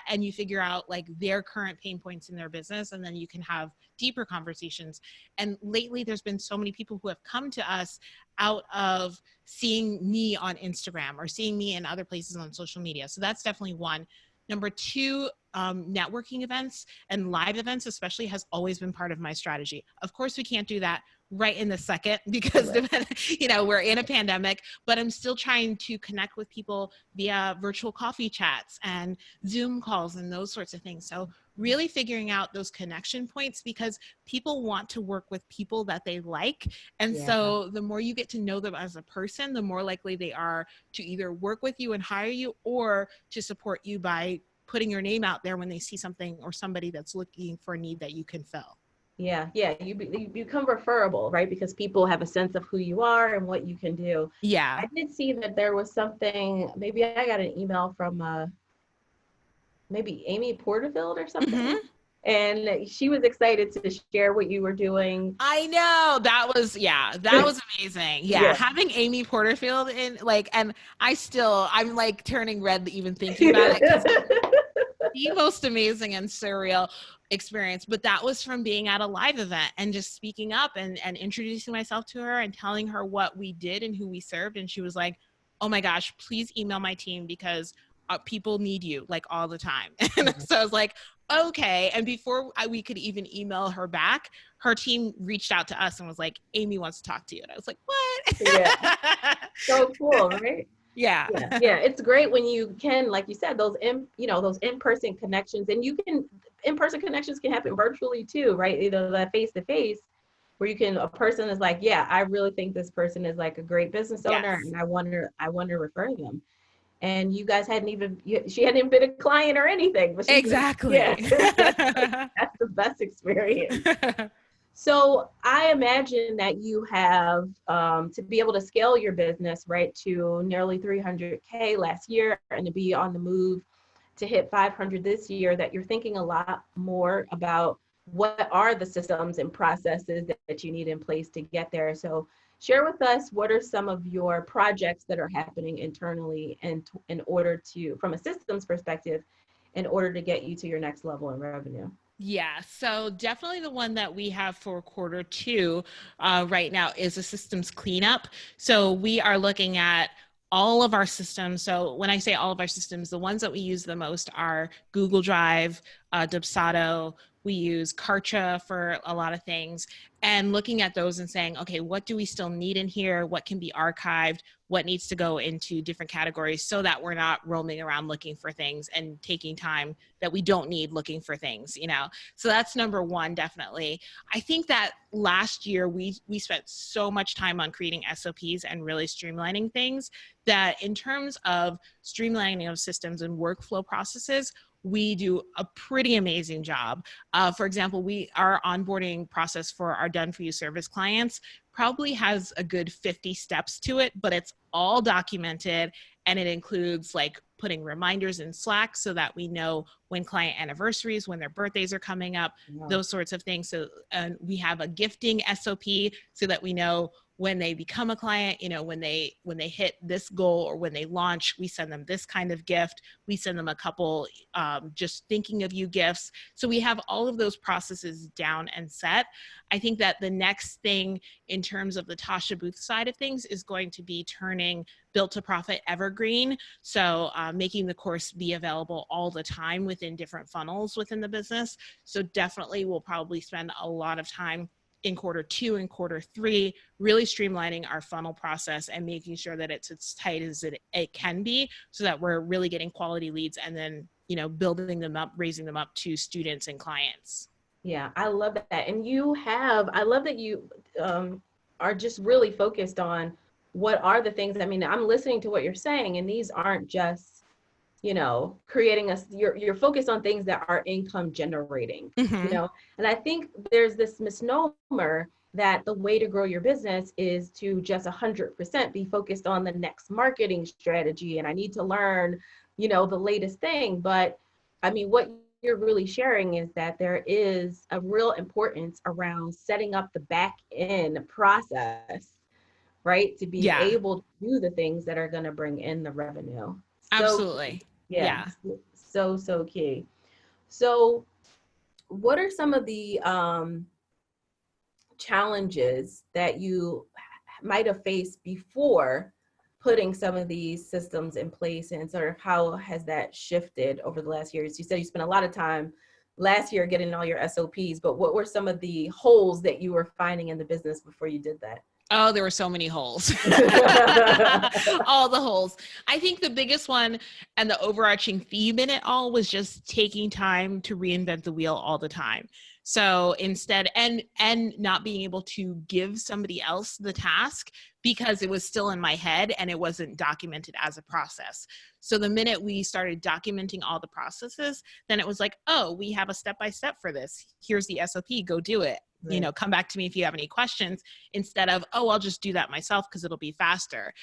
and you figure out like their current pain points in their business. And then you can have deeper conversations. And lately there's been so many people who have come to us out of seeing me on Instagram or seeing me in other places on social media. So that's definitely one. Number two, networking events and live events especially has always been part of my strategy. Of course, we can't do that right in the second because we're in a pandemic, but I'm still trying to connect with people via virtual coffee chats and Zoom calls and those sorts of things. So really figuring out those connection points, because people want to work with people that they like. And so the more you get to know them as a person, the more likely they are to either work with you and hire you, or to support you by putting your name out there when they see something or somebody that's looking for a need that you can fill. Yeah. You become referable, right? Because people have a sense of who you are and what you can do. Yeah. I did see that there was something, maybe I got an email from maybe Amy Porterfield or something. Mm-hmm. And she was excited to share what you were doing. I know, that was amazing. Yeah. Having Amy Porterfield in, and I'm like turning red even thinking about it. The most amazing and surreal experience, but that was from being at a live event and just speaking up and introducing myself to her and telling her what we did and who we served. And she was like, oh my gosh, please email my team because people need you like all the time. And so I was like, okay. And before we could even email her back, her team reached out to us and was like, Amy wants to talk to you. And I was like, what? Yeah. So cool, right? Yeah. It's great when you can, like you said, those in-person connections, and in-person connections can happen virtually too, right? Either that face-to-face where a person is like, yeah, I really think this person is like a great business owner, and I want to refer them. And you guys she hadn't even been a client or anything. But exactly. That's the best experience. So I imagine that you have, to be able to scale your business, right, to nearly 300K last year and to be on the move to hit 500 this year, that you're thinking a lot more about what are the systems and processes that you need in place to get there. So share with us, what are some of your projects that are happening internally and in order to, from a systems perspective, in order to get you to your next level in revenue? Yeah, so definitely the one that we have for quarter two right now is a systems cleanup. So we are looking at all of our systems. So when I say all of our systems, the ones that we use the most are Google Drive, Dubsado. We use Kartra for a lot of things, and looking at those and saying, okay, what do we still need in here? What can be archived? What needs to go into different categories so that we're not roaming around looking for things and taking time that we don't need looking for things, So that's number one, definitely. I think that last year we spent so much time on creating SOPs and really streamlining things that in terms of streamlining of systems and workflow processes, we do a pretty amazing job. For example, our onboarding process for our done for you service clients probably has a good 50 steps to it, but it's all documented, and it includes like putting reminders in Slack so that we know when client anniversaries, when their birthdays are coming up, those sorts of things. So we have a gifting SOP so that we know when they become a client, when they hit this goal or when they launch, we send them this kind of gift. We send them a couple just thinking of you gifts. So we have all of those processes down and set. I think that the next thing in terms of the Tasha Booth side of things is going to be turning Built to Profit evergreen. So making the course be available all the time within different funnels within the business. So definitely we'll probably spend a lot of time in Q2 and Q3, really streamlining our funnel process and making sure that it's as tight as it can be, so that we're really getting quality leads and then, building them up, raising them up to students and clients. Yeah, I love that. And I love that you are just really focused on what are the things. I mean, I'm listening to what you're saying, and these aren't just, creating you're focused on things that are income generating, and I think there's this misnomer that the way to grow your business is to just 100% be focused on the next marketing strategy. And I need to learn, the latest thing. But I mean, what you're really sharing is that there is a real importance around setting up the back end process, right? To be able to do the things that are going to bring in the revenue. Absolutely. Yeah. So key. So what are some of the challenges that you might have faced before putting some of these systems in place, and sort of how has that shifted over the last years? You said you spent a lot of time last year getting all your SOPs, but what were some of the holes that you were finding in the business before you did that? Oh, there were so many holes. All the holes. I think the biggest one and the overarching theme in it all was just taking time to reinvent the wheel all the time. So instead, and not being able to give somebody else the task because it was still in my head and it wasn't documented as a process. So the minute we started documenting all the processes, then it was like, oh, we have a step-by-step for this. Here's the SOP, go do it. Right. Come back to me if you have any questions, instead of, oh, I'll just do that myself because it'll be faster.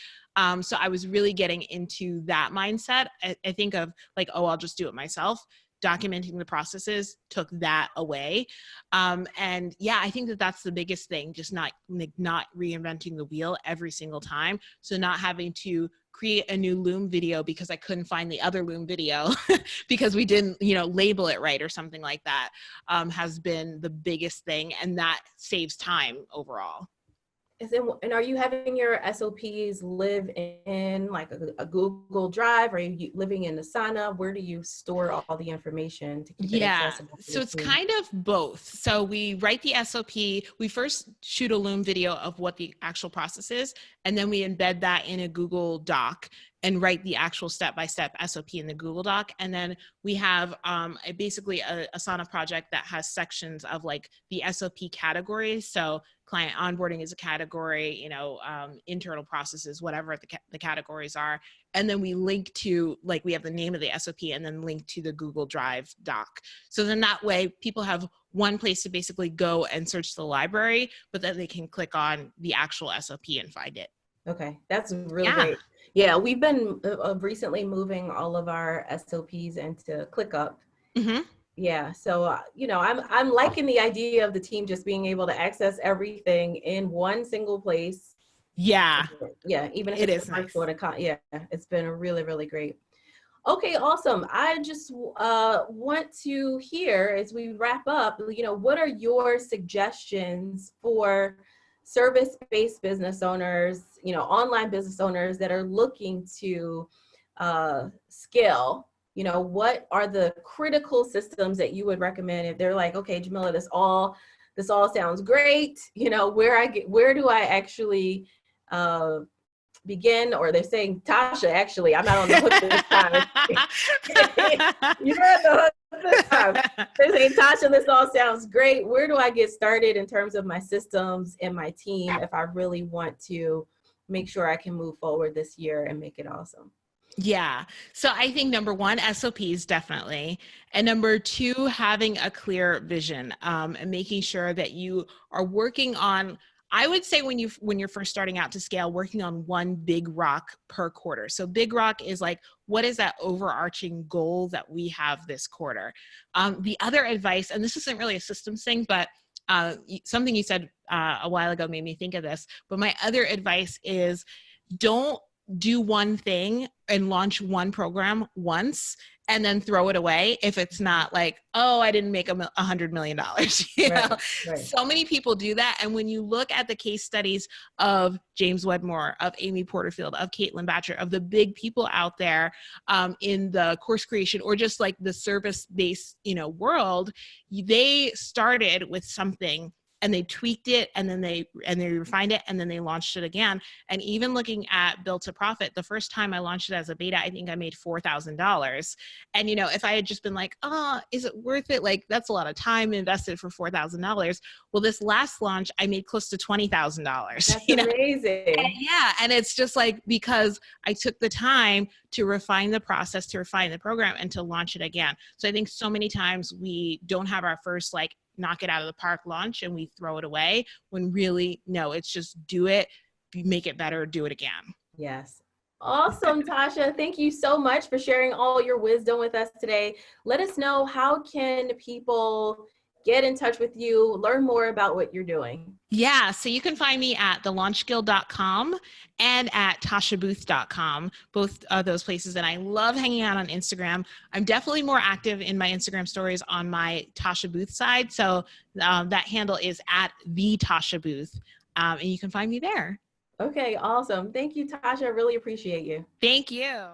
So I was really getting into that mindset. I think of like, oh, I'll just do it myself. Documenting the processes took that away. And yeah, I think that that's the biggest thing, just not reinventing the wheel every single time. So not having to create a new Loom video because I couldn't find the other Loom video because we didn't, label it right or something like that, has been the biggest thing. And that saves time overall. And are you having your SOPs live in like a Google Drive? Or are you living in Asana? Where do you store all the information to keep it accessible? So it's kind of both. So we write the SOP, we first shoot a Loom video of what the actual process is, and then we embed that in a Google Doc and write the actual step-by-step SOP in the Google Doc. And then we have basically a Asana project that has sections of like the SOP categories. So client onboarding is a category, internal processes, whatever the categories are. And then we link to, like, we have the name of the SOP and then link to the Google Drive doc. So then that way people have one place to basically go and search the library, but then they can click on the actual SOP and find it. Okay, that's really great. Yeah, we've been recently moving all of our SOPs into ClickUp. Mm-hmm. Yeah, so I'm liking the idea of the team just being able to access everything in one single place. Yeah, even if it's nice. Yeah, it's been really, really great. Okay, awesome. I just want to hear, as we wrap up, what are your suggestions for service-based business owners, online business owners that are looking to scale? What are the critical systems that you would recommend if they're like, okay, Jamila, this all sounds great. Where do I actually begin? Or they're saying, Tasha, actually, I'm not on the hook this time. You're on the hook this time. They're saying, Tasha, this all sounds great. Where do I get started in terms of my systems and my team if I really want to make sure I can move forward this year and make it awesome? Yeah. So I think number one, SOPs definitely. And number two, having a clear vision, and making sure that you are working on, I would say when you're first starting out to scale, working on one big rock per quarter. So big rock is like, what is that overarching goal that we have this quarter? The other advice, and this isn't really a systems thing, but something you said a while ago made me think of this. But my other advice is, don't do one thing and launch one program once and then throw it away if it's not like, oh, I didn't make $100 million. Right. So many people do that. And when you look at the case studies of James Wedmore, of Amy Porterfield, of Caitlin Batcher, of the big people out there in the course creation or just like the service-based, world, they started with something and they tweaked it and then they refined it and then they launched it again. And even looking at Built to Profit, the first time I launched it as a beta, I think I made $4,000. And, if I had just been like, oh, is it worth it? Like, that's a lot of time invested for $4,000. Well, this last launch, I made close to $20,000. That's amazing. And it's just like, because I took the time to refine the process, to refine the program, and to launch it again. So I think so many times we don't have our first like knock it out of the park launch and we throw it away, when really, no, it's just do it, make it better, do it again. Yes. Awesome, Tasha. Thank you so much for sharing all your wisdom with us today. Let us know, how can people get in touch with you, learn more about what you're doing? Yeah, so you can find me at thelaunchguild.com and at tashabooth.com, both of those places. And I love hanging out on Instagram. I'm definitely more active in my Instagram stories on my Tasha Booth side. So that handle is at the Tasha Booth. And you can find me there. Okay, awesome. Thank you, Tasha. I really appreciate you. Thank you.